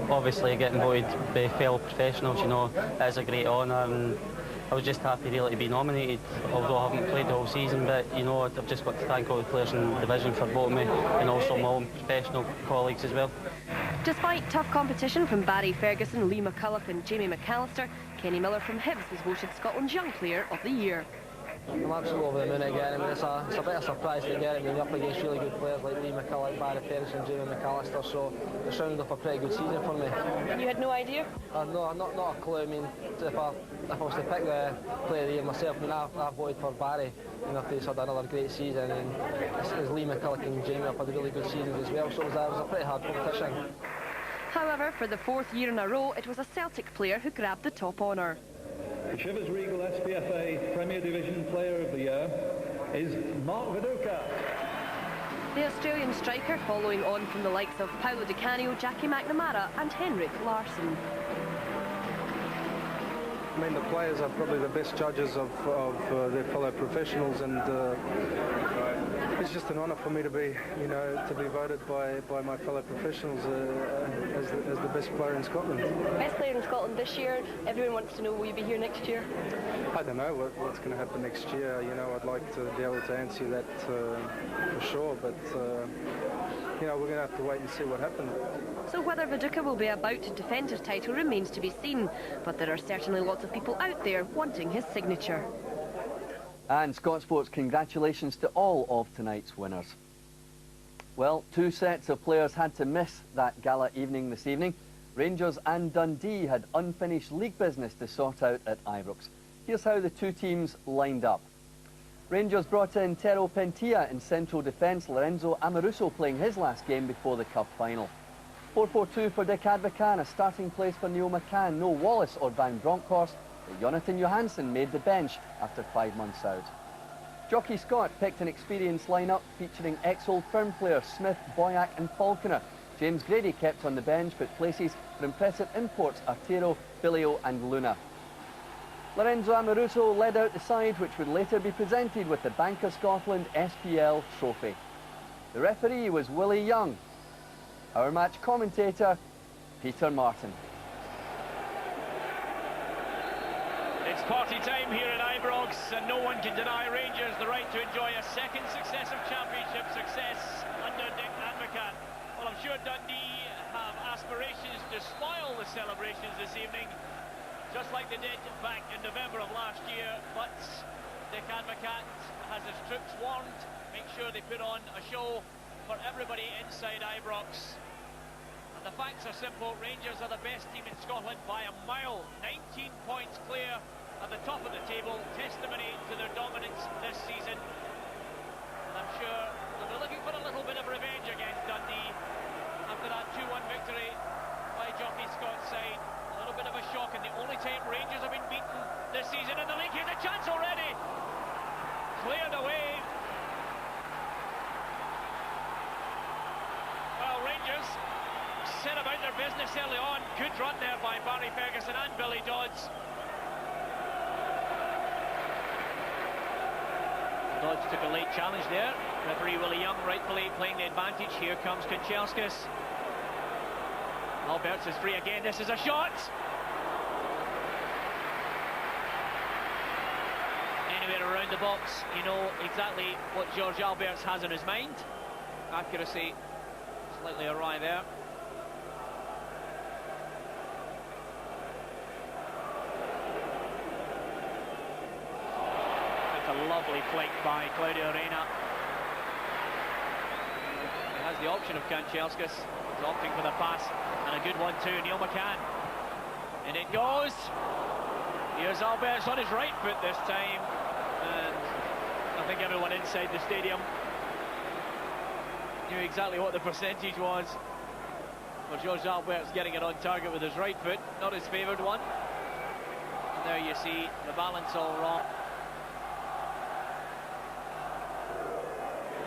obviously getting voted by fellow professionals, you know, is a great honour, and I was just happy really to be nominated, although I haven't played the whole season. But you know, I've just got to thank all the players in the division for voting me, and also my own professional colleagues as well. Despite tough competition from Barry Ferguson, Lee McCulloch and Jamie McAllister, Kenny Miller from Hibs was voted Scotland's Young Player of the Year. I'm absolutely over the moon again. I mean, it's a bit of a surprise to get it. I mean, you're up against really good players like Lee McCulloch, Barry Ferguson, Jamie McAllister, so it's rounded up a pretty good season for me. You had no idea? No, not a clue. I mean, if I was to pick the player of the year myself, I mean, I voted for Barry. You know, if he's had another great season, and as Lee McCulloch and Jamie have had really good seasons as well, so it was a pretty hard competition. However, for the 4th year in a row, it was a Celtic player who grabbed the top honour. The Chivers Regal SPFA Premier Division Player of the Year is Mark Viduka. The Australian striker, following on from the likes of Paolo Di Canio, Jackie McNamara and Henrik Larsson. I mean, the players are probably the best judges of their fellow professionals, and it's just an honour for me to be, you know, to be voted by my fellow professionals as the best player in Scotland. Best player in Scotland this year. Everyone wants to know, will you be here next year? I don't know what's going to happen next year. You know, I'd like to be able to answer that for sure, but you know, we're going to have to wait and see what happens. So whether Viduka will be about to defend his title remains to be seen, but there are certainly lots of people out there wanting his signature. And Scott Sports, congratulations to all of tonight's winners. Well, 2 sets of players had to miss that gala evening this evening. Rangers and Dundee had unfinished league business to sort out at Ibrox. Here's how the 2 teams lined up. Rangers brought in Tero Pentia in central defence, Lorenzo Amoruso playing his last game before the cup final. 4-4-2 for Dick Advocaat, a starting place for Neil McCann, no Wallace or Van Bronckhorst, but Jonathan Johansson made the bench after 5 months out. Jockey Scott picked an experienced lineup featuring ex-Old Firm players Smith, Boyack and Falconer. James Grady kept on the bench, but places for impressive imports Artero, Filio and Luna. Lorenzo Amoruso led out the side, which would later be presented with the Bank of Scotland SPL trophy. The referee was Willie Young. Our match commentator, Peter Martin. It's party time here at Ibrox, and no one can deny Rangers the right to enjoy a second successive championship success under Dick Advocaat. Well, I'm sure Dundee have aspirations to spoil the celebrations this evening, just like they did back in November of last year, but Dick Advocaat has his troops warned, make sure they put on a show for everybody inside Ibrox. And the facts are simple, Rangers are the best team in Scotland by a mile, 19 points clear at the top of the table, testimony to their dominance this season. And I'm sure they'll be looking for a little bit of revenge against Dundee after that 2-1 victory by Jockey Scott's side. A little bit of a shock, and the only time Rangers have been beaten this season in the league. Here's a chance already. Cleared away. Well, Rangers set about their business early on. Good run there by Barry Ferguson and Billy Dodds. Dodds took a late challenge there. Referee Willie Young rightfully playing the advantage. Here comes Kanchelskis. Alberts is free again. This is a shot. Anywhere around the box, you know exactly what George Alberts has in his mind. Accuracy slightly awry there. It's a lovely flick by Claudio Reyna. He has the option of Kanchelskis. He's opting for the pass, and a good one too, Neil McCann. And it goes. Here's Alberts on his right foot this time, and I think everyone inside the stadium knew exactly what the percentage was for George Alberts getting it on target with his right foot, not his favoured one. And there you see the balance all wrong.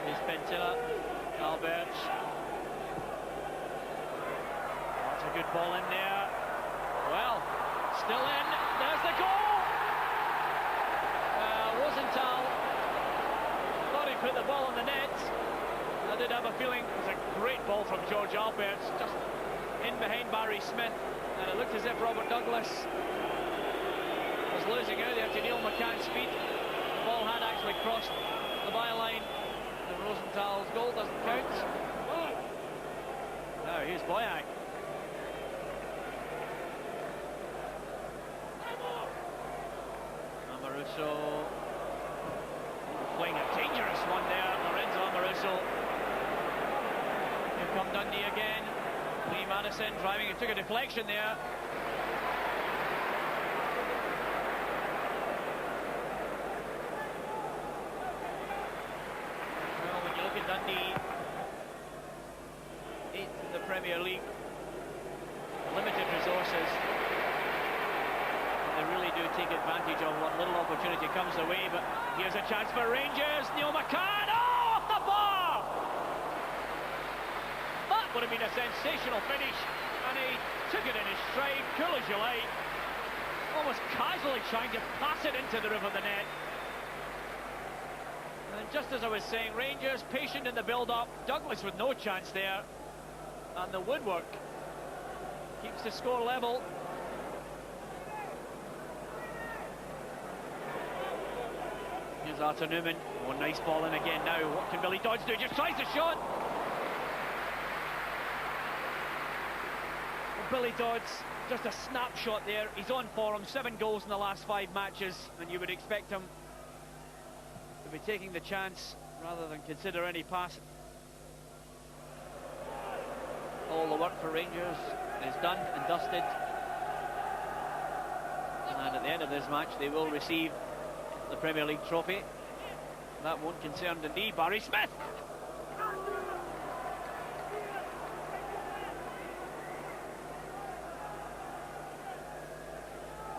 Here's Pentilla, Alberts. That's a good ball in there. Well, still in. There's the goal. Rosenthal thought he put the ball on the net. I did have a feeling it was a great ball from George Alberts, just in in behind Barry Smith, and it looked as if Robert Douglas was losing out there to Neil McCann's speed. The ball had actually crossed the byline, and Rosenthal's goal doesn't count. Now here's Boyack. Amoruso playing a dangerous one there. Lorenzo Amoruso. Here come Dundee again. Lee Madison driving, it took a deflection there. Well, when you look at Dundee, 8th in the Premier League, limited resources, and they really do take advantage of what little opportunity comes their way. But here's a chance for Rangers. Neil McCann, oh, off the bar! That would have been a sensational finish, and he took it in his stride, cool as you like, almost casually trying to pass it into the roof of the net. And just as I was saying, Rangers patient in the build-up, Douglas with no chance there, and the woodwork keeps the score level. Here's Arthur Newman. Oh, nice ball in again now. What can Billy Dodds do? Just tries the shot. Billy Dodds, just a snapshot there. He's on form, 7 goals in the last 5 matches, and you would expect him to be taking the chance rather than consider any pass. All the work for Rangers is done and dusted, and at the end of this match they will receive the Premier League trophy. That won't concern Dundee. Barry Smith!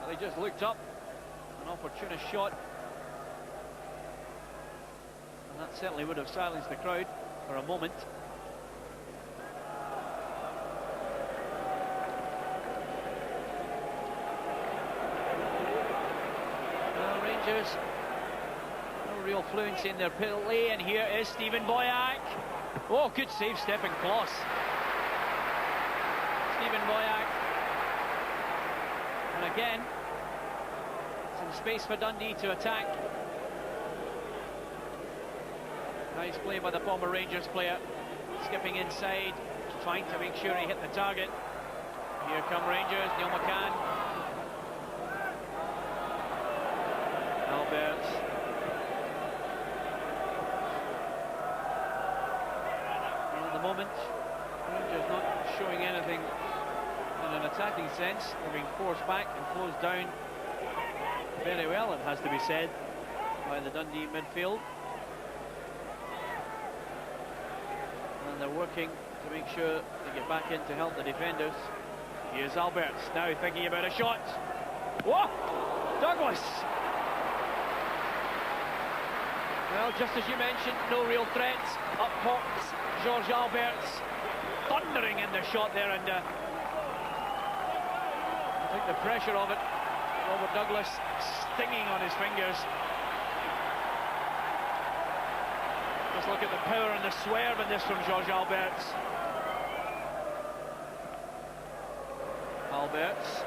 They just looked up, an opportunist shot, and that certainly would have silenced the crowd for a moment. Well, Rangers, no real fluency in their penalty, and here is Stephen Boyack. Oh, good save, Stephen Kloss. Stephen Boyack. And again, some space for Dundee to attack. Nice play by the former Rangers player, skipping inside, trying to make sure he hit the target. Here come Rangers, Neil McCann. Alberts. And at the moment, Rangers not showing anything in an attacking sense. They're being forced back and closed down very well, it has to be said, by the Dundee midfield. And they're working to make sure they get back in to help the defenders. Here's Alberts, now thinking about a shot. Whoa! Douglas! Well, just as you mentioned, no real threats. Up pops George Alberts, thundering in the shot there, and I think the pressure of it, Robert Douglas stinging on his fingers. Just look at the power and the swerve in this from George Alberts. Alberts.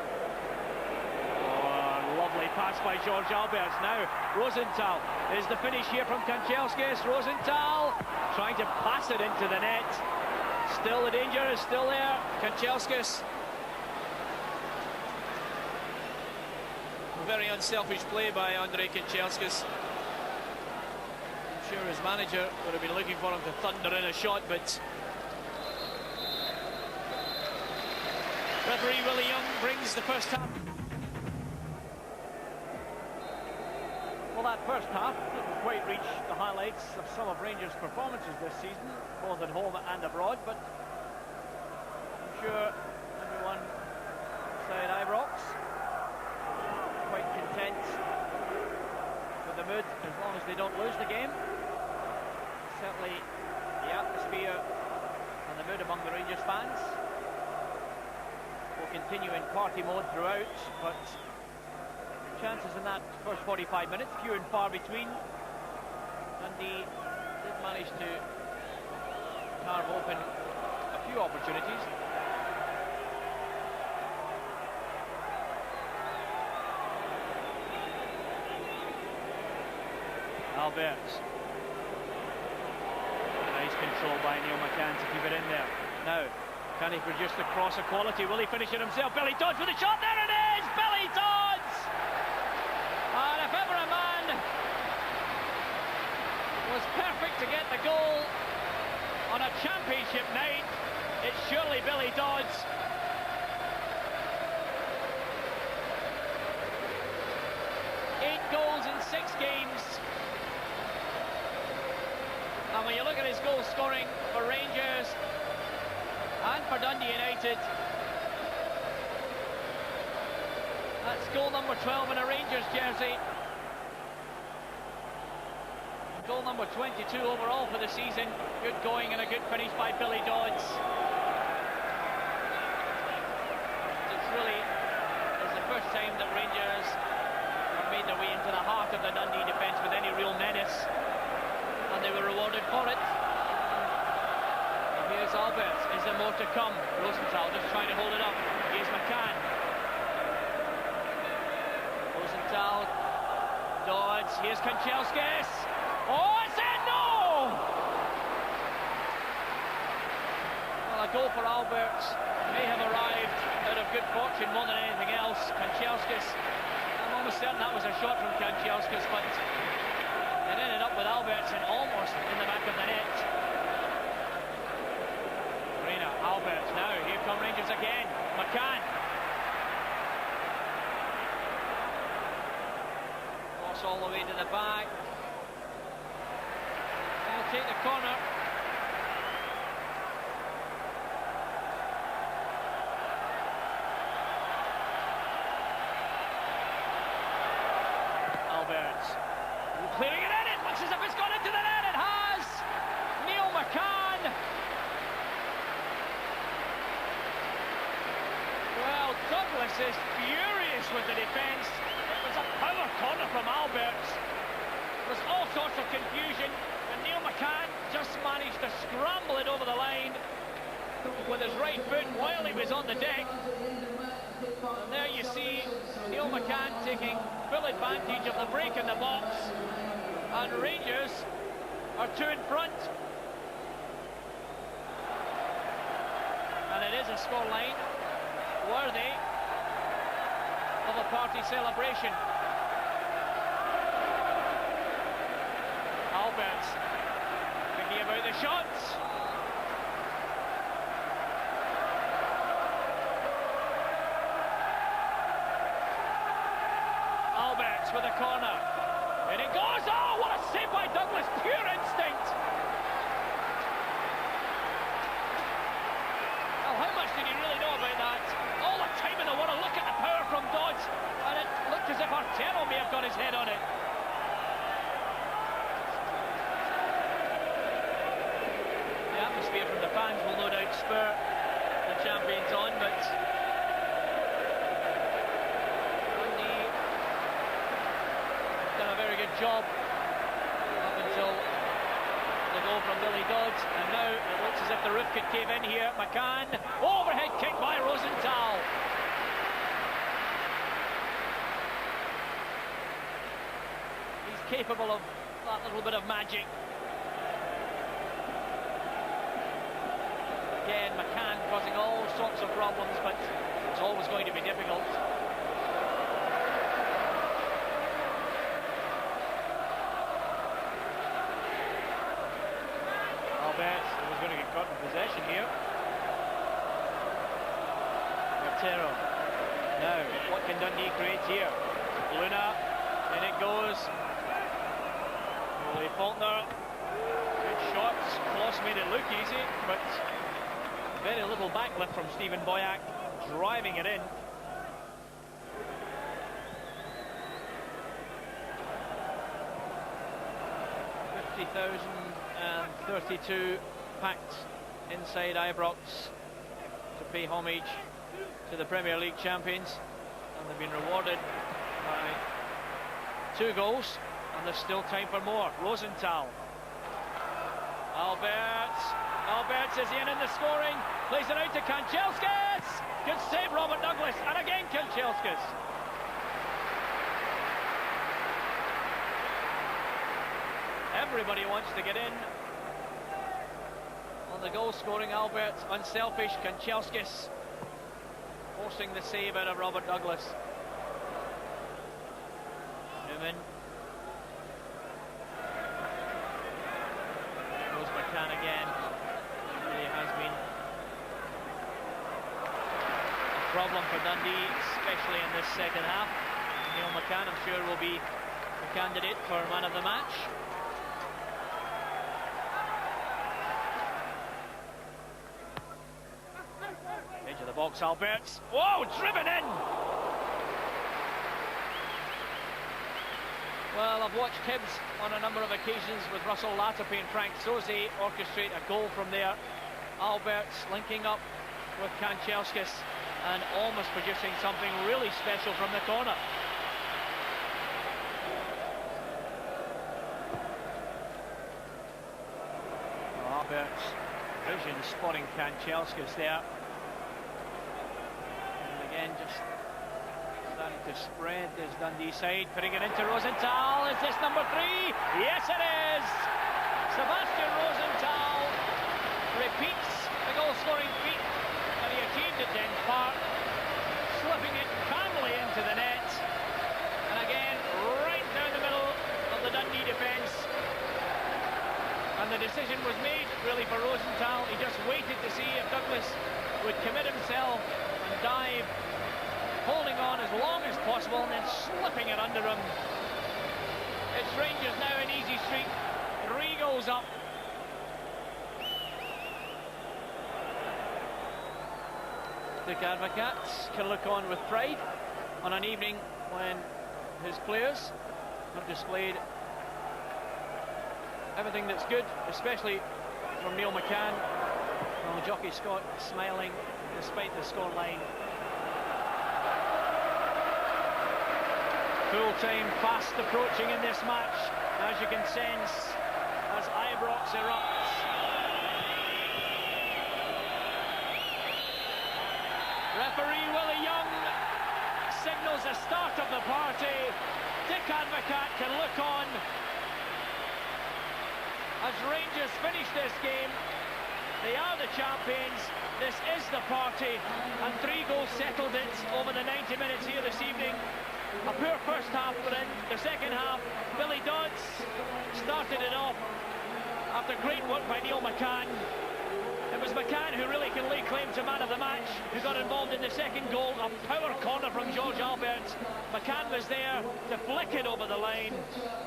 Oh, lovely pass by George Alberts. Now Rosenthal is the finish here from Kanchelskis. Rosenthal trying to pass it into the net. Still the danger is still there. Kanchelskis. Very unselfish play by Andrei Kanchelskis. I'm sure his manager would have been looking for him to thunder in a shot, but referee Willie Young brings the first half. Well, that first half didn't quite reach the highlights of some of Rangers' performances this season, both at home and abroad, but I'm sure everyone outside Ibrox quite content with the mood as long as they don't lose the game. Certainly the atmosphere and the mood among the Rangers fans will continue in party mode throughout, but chances in that first 45 minutes, few and far between. Dundee did manage to carve open a few opportunities, Alberts. Nice control by Neil McCann to keep it in there. Now, can he produce the cross of quality? Will he finish it himself? Billy Dodds with a shot. There it is! Billy Dodds! And if ever a man was perfect to get the goal on a championship night, it's surely Billy Dodds. Goals in 6 games, and when you look at his goal scoring for Rangers and for Dundee United, that's goal number 12 in a Rangers jersey, goal number 22 overall for the season. Good going and a good finish by Billy Dodds. It really is the first time that Rangers made their way into the heart of the Dundee defence with any real menace, and they were rewarded for it. And here's Alberts. Is there more to come? Rosenthal just trying to hold it up. Here's McCann. Rosenthal. Dodds. Here's Kanchelskis. Oh, it's in! No! Well, a goal for Alberts may have arrived out of good fortune more than anything else. Kanchelskis, I'm almost certain that was a shot from Kanchelskis, but it ended up with Alberts and almost in the back of the net. Reina, Alberts, now here come Rangers again. McCann. Cross all the way to the back. They'll take the corner. Clearing it in, it looks as if it's gone into the net. It has! Neil McCann. Well, Douglas is furious with the defence. It was a power corner from Alberts. There's all sorts of confusion, and Neil McCann just managed to scramble it over the line with his right foot while he was on the deck. And there you see Neil McCann taking full advantage of the break in the box, and Rangers are 2 in front. And it is a scoreline worthy of a party celebration. Alberts thinking about the shots. Alberts with a corner. And it goes! Oh, what a save by Douglas! Pure instinct! Well, how much did he really know about that? All the time in the world. Look at the power from Dodds. And it looked as if Artero may have got his head on it. The atmosphere from the fans will no doubt spur the champions on, but Dundee done a very good job up until the goal from Billy Dodds, and now it looks as if the roof could cave in here. McCann, overhead kick by Rosenthal. He's capable of that little bit of magic. Again, McCann causing all sorts of problems, but it's always going to be difficult. Alberts was going to get caught in possession here. Artero. Now, what can Dundee create here? Luna, and it goes. Willie Faulkner. Good shots. Kloss made it look easy, but very little backlift from Stephen Boyack, driving it in. $50,032 packed inside Ibrox to pay homage to the Premier League champions, and they've been rewarded by 2 goals, and there's still time for more. Rosenthal. Alberts is in the scoring, plays it out to Kanchelskis. Good save, Robert Douglas, and again Kanchelskis. Everybody wants to get in. On the goal scoring, Albert, unselfish, Kanchelskis forcing the save out of Robert Douglas. Newman. Goes McCann again. It really has been a problem for Dundee, especially in this second half. Neil McCann, I'm sure, will be the candidate for man of the match. Edge of the box, Alberts. Whoa, driven in! Well, I've watched Hibs on a number of occasions with Russell Latapy and Frank Soze orchestrate a goal from there. Alberts linking up with Kanchelskis and almost producing something really special from the corner. Alberts, vision spotting Kanchelskis there. And again, just starting to spread this Dundee side, putting it into Rosenthal. Is this number 3? Yes, it is! Sebastian Rosenthal repeats the goal-scoring feat that he achieved at Dens Park, slipping it calmly into the net. And again, right down the middle of the Dundee defence. And the decision was made, really, for Rosenthal. He just waited to see if Douglas would commit himself and dive, holding on as long as possible and then slipping it under him. It's Rangers now in easy street. 3 goals up. Dick Advocat can look on with pride on an evening when his players have displayed everything that's good, especially from Neil McCann. Well, Jockey Scott smiling despite the scoreline. Full-time fast approaching in this match, as you can sense, as Ibrox erupts. Referee Willie Young signals the start of the party. Dick Advocat can look on as Rangers finish this game. They are the champions. This is the party, and 3 goals settled it over the 90 minutes here this evening. A poor first half, but in the second half, Billy Dodds started it off after great work by Neil McCann. It was McCann who really can lay claim to man of the match, who got involved in the second goal, a power corner from George Albert. McCann was there to flick it over the line,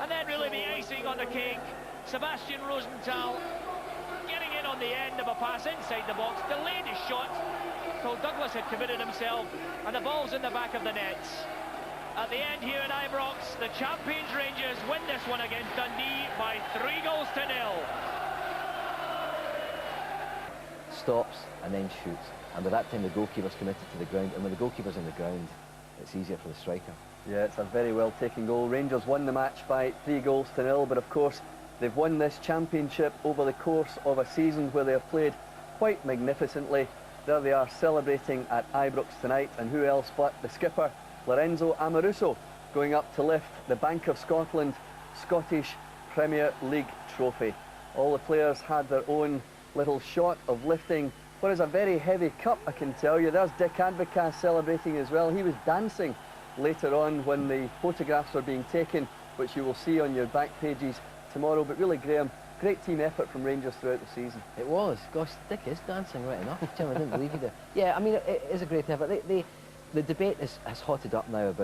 and then really the icing on the cake, Sebastian Rosenthal getting in on the end of a pass inside the box, delayed his shot till Douglas had committed himself, and the ball's in the back of the nets. At the end here at Ibrox, the champions Rangers win this one against Dundee by 3 goals to 0. Stops and then shoots, and by that time the goalkeeper's committed to the ground, and when the goalkeeper's in the ground, it's easier for the striker. Yeah, it's a very well taken goal. Rangers won the match by 3 goals to 0, but of course they've won this championship over the course of a season where they have played quite magnificently. There they are celebrating at Ibrox tonight, and who else but the skipper Lorenzo Amoruso going up to lift the Bank of Scotland Scottish Premier League trophy. All the players had their own little shot of lifting what is a very heavy cup, I can tell you. There's Dick Advocat celebrating as well. He was dancing later on when the photographs were being taken, which you will see on your back pages tomorrow. But really, Graham, great team effort from Rangers throughout the season. It was. Gosh, Dick is dancing right enough. Jim, I didn't believe you there. Yeah, I mean, it is a great effort. The debate has hotted up now about